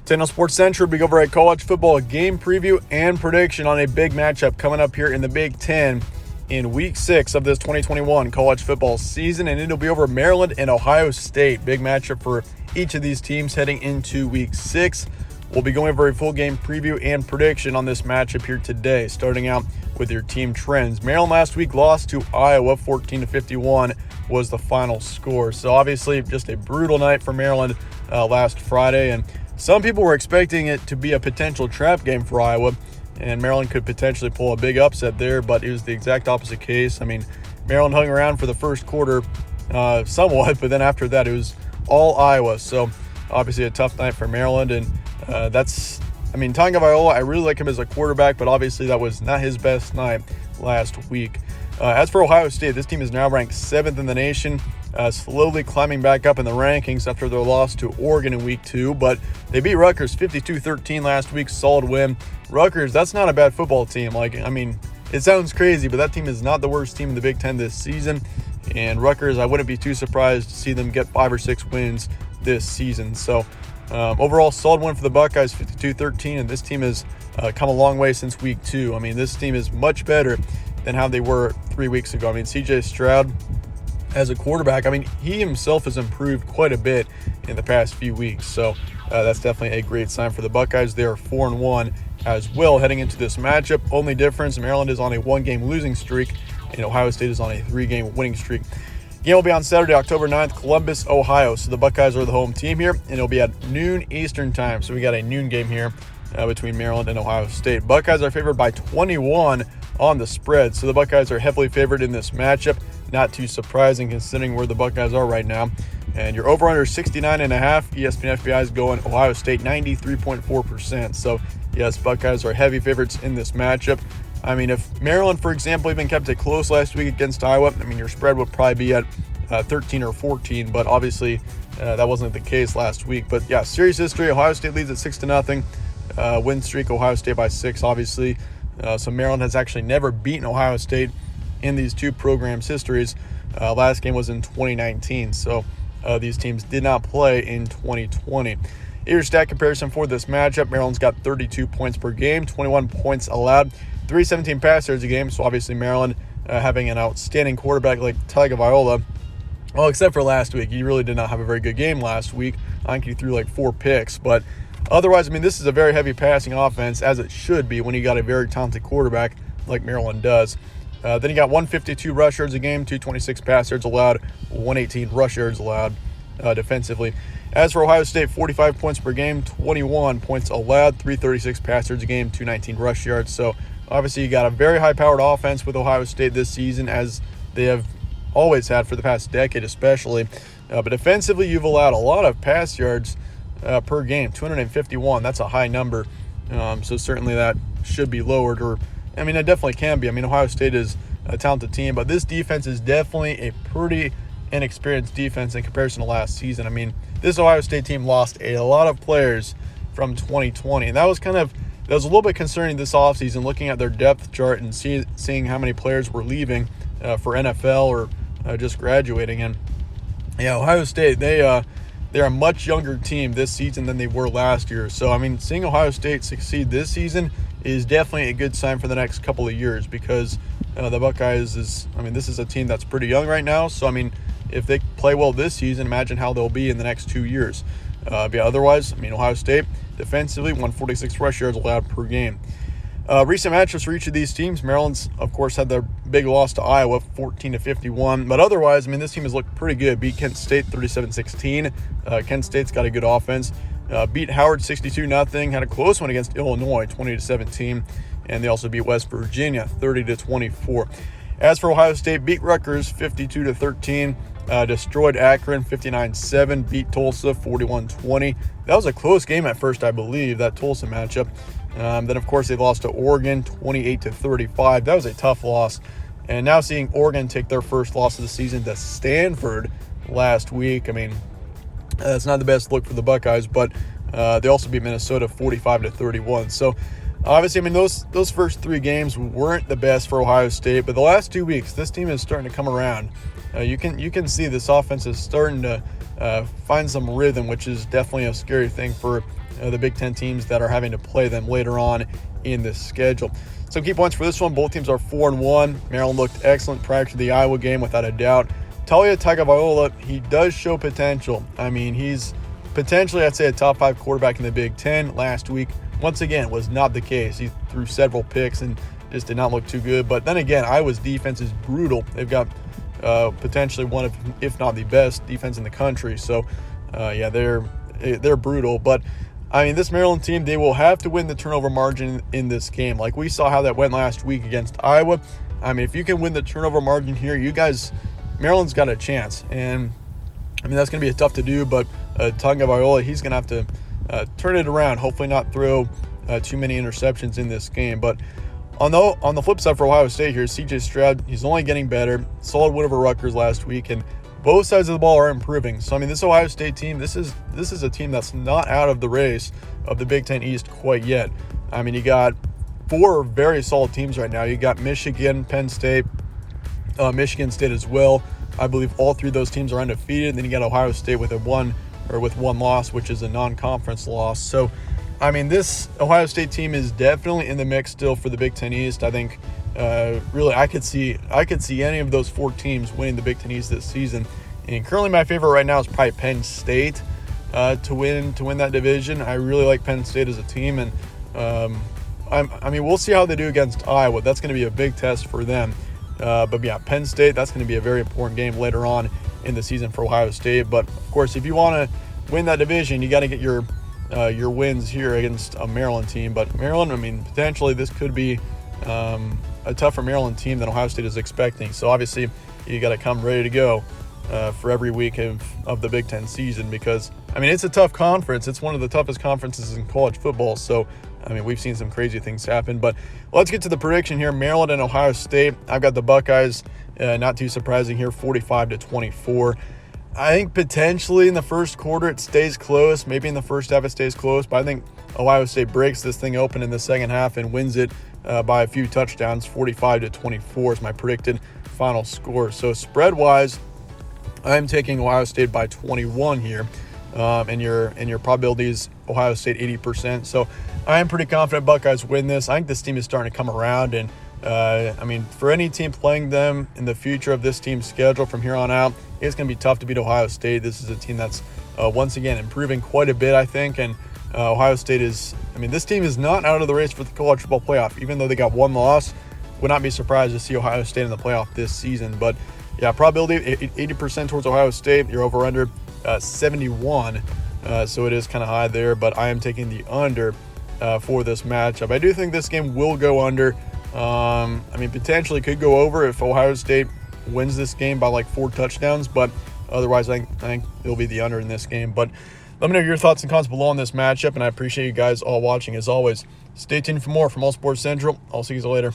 Today on Sports Central, we go over a college football game preview and prediction on a big matchup coming up here in the Big Ten in Week 6 of this 2021 college football season, and it'll be over Maryland and Ohio State. Big matchup for each of these teams heading into Week 6. We'll be going over a full game preview and prediction on this matchup here today, starting out with your team trends. Maryland last week lost to Iowa 14-51 was the final score. So obviously just a brutal night for Maryland last Friday, and some people were expecting it to be a potential trap game for Iowa, and Maryland could potentially pull a big upset there, but it was the exact opposite case. I mean, Maryland hung around for the first quarter somewhat, but then after that it was all Iowa. So obviously a tough night for Maryland, and Tagovailoa, I really like him as a quarterback, but obviously that was not his best night last week. As for Ohio State, this team is now ranked 7th in the nation, slowly climbing back up in the rankings after their loss to Oregon in Week 2, but they beat Rutgers 52-13 last week, solid win. Rutgers, that's not a bad football team. It sounds crazy, but that team is not the worst team in the Big Ten this season, and Rutgers, I wouldn't be too surprised to see them get 5 or 6 wins this season. So overall, solid win for the Buckeyes, 52-13, and this team has come a long way since Week 2. This team is much better than how they were 3 weeks ago. C.J. Stroud as a quarterback, he himself has improved quite a bit in the past few weeks. So that's definitely a great sign for the Buckeyes. They are 4-1 as well heading into this matchup. Only difference, Maryland is on a 1-game losing streak, and Ohio State is on a 3-game winning streak. Game will be on Saturday, October 9th, Columbus, Ohio. So the Buckeyes are the home team here, and it'll be at noon Eastern time. So we got a noon game here between Maryland and Ohio State. Buckeyes are favored by 21 on the spread. So the Buckeyes are heavily favored in this matchup. Not too surprising considering where the Buckeyes are right now. And your over-under 69.5. ESPN FPI is going Ohio State 93.4%. So yes, Buckeyes are heavy favorites in this matchup. If Maryland, for example, even kept it close last week against Iowa, your spread would probably be at 13 or 14, but obviously that wasn't the case last week. But yeah, series history, Ohio State leads at 6-0. Win streak, Ohio State by 6, obviously. So Maryland has actually never beaten Ohio State in these two programs' histories. Last game was in 2019, so these teams did not play in 2020. Your stat comparison for this matchup, Maryland's got 32 points per game, 21 points allowed, 317 pass yards a game. So obviously Maryland having an outstanding quarterback like Tagovailoa. Well, except for last week. He really did not have a very good game last week. I think he threw like 4 picks, but otherwise, this is a very heavy passing offense, as it should be when you got a very talented quarterback like Maryland does. Then you got 152 rush yards a game, 226 pass yards allowed, 118 rush yards allowed defensively. As for Ohio State, 45 points per game, 21 points allowed, 336 pass yards a game, 219 rush yards. So obviously you got a very high-powered offense with Ohio State this season, as they have always had for the past decade especially. But defensively, you've allowed a lot of pass yards per game, 251. That's a high number. So certainly that should be lowered, or it definitely can be. Ohio State is a talented team, but this defense is definitely a pretty inexperienced defense in comparison to last season. This Ohio State team lost a lot of players from 2020, and that was a little bit concerning this offseason, looking at their depth chart and seeing how many players were leaving for NFL or just graduating. And yeah, Ohio State, they're a much younger team this season than they were last year. So, seeing Ohio State succeed this season is definitely a good sign for the next couple of years, because the Buckeyes this is a team that's pretty young right now. So, if they play well this season, imagine how they'll be in the next 2 years. But otherwise, Ohio State defensively, 146 rush yards allowed per game. Recent matchups for each of these teams, Maryland's, of course, had their big loss to Iowa, 14-51. But otherwise, this team has looked pretty good. Beat Kent State 37-16. Kent State's got a good offense. Beat Howard 62-0. Had a close one against Illinois, 20-17. And they also beat West Virginia 30-24. As for Ohio State, beat Rutgers 52-13. Destroyed Akron 59-7, beat Tulsa 41-20. That was a close game at first, I believe, that Tulsa matchup. Then, of course, they lost to Oregon 28-35. That was a tough loss. And now seeing Oregon take their first loss of the season to Stanford last week, that's not the best look for the Buckeyes, but they also beat Minnesota 45-31. So, obviously, those first 3 games weren't the best for Ohio State, but the last 2 weeks, this team is starting to come around. You can see this offense is starting to find some rhythm, which is definitely a scary thing for the Big Ten teams that are having to play them later on in the schedule. Some key points for this one: both teams are 4-1. Maryland looked excellent prior to the Iowa game, without a doubt. Taulia Tagovailoa, he does show potential. I mean, he's potentially, I'd say, a top 5 quarterback in the Big Ten. Last week, once again, was not the case. He threw several picks and just did not look too good. But then again, Iowa's defense is brutal. They've got potentially one of, if not the best, defense in the country. So, yeah, they're brutal. But I mean, this Maryland team, they will have to win the turnover margin in this game. Like we saw how that went last week against Iowa. I mean, if you can win the turnover margin here, you guys, Maryland's got a chance. And I mean, that's going to be tough to do, but Tagovailoa, he's going to have to turn it around, hopefully not throw too many interceptions in this game. But on the flip side for Ohio State here, CJ Stroud, he's only getting better. Solid win over Rutgers last week, and both sides of the ball are improving. So, I mean, this Ohio State team, this is a team that's not out of the race of the Big Ten East quite yet. I mean, you got 4 very solid teams right now. You got Michigan, Penn State, Michigan State as well. I believe all 3 of those teams are undefeated. And then you got Ohio State with one loss, which is a non-conference loss. So, I mean, this Ohio State team is definitely in the mix still for the Big Ten East. I think really I could see any of those 4 teams winning the Big Ten East this season. And currently my favorite right now is probably Penn State to win that division. I really like Penn State as a team, and I mean, we'll see how they do against Iowa. That's going to be a big test for them. But yeah, Penn State, that's going to be a very important game later on in the season for Ohio State. But of course, if you want to win that division, you got to get your wins here against a Maryland team. But Maryland, I mean, potentially this could be a tougher Maryland team than Ohio State is expecting. So obviously, you got to come ready to go for every week of the Big Ten season, because I mean, it's a tough conference. It's one of the toughest conferences in college football. So I mean, we've seen some crazy things happen. But let's get to the prediction here. Maryland and Ohio State. I've got the Buckeyes, not too surprising here, 45-24. I think potentially in the first quarter it stays close. Maybe in the first half it stays close. But I think Ohio State breaks this thing open in the second half and wins it by a few touchdowns. 45-24 is my predicted final score. So spread-wise, I'm taking Ohio State by 21 here. And your probability is Ohio State 80%. So I am pretty confident Buckeyes win this. I think this team is starting to come around, and I mean, for any team playing them in the future of this team's schedule from here on out, it's going to be tough to beat Ohio State. This is a team that's once again improving quite a bit, I think, and Ohio State is, I mean, this team is not out of the race for the college football playoff. Even though they got 1 loss, would not be surprised to see Ohio State in the playoff this season. But yeah, probability 80% towards Ohio State. You're over under 71, so it is kind of high there, but I am taking the under for this matchup. I do think this game will go under. I mean, potentially could go over if Ohio State wins this game by like 4 touchdowns, but otherwise I think it'll be the under in this game. But let me know your thoughts and comments below on this matchup, and I appreciate you guys all watching. As always, stay tuned for more from All Sports Central. I'll see you later.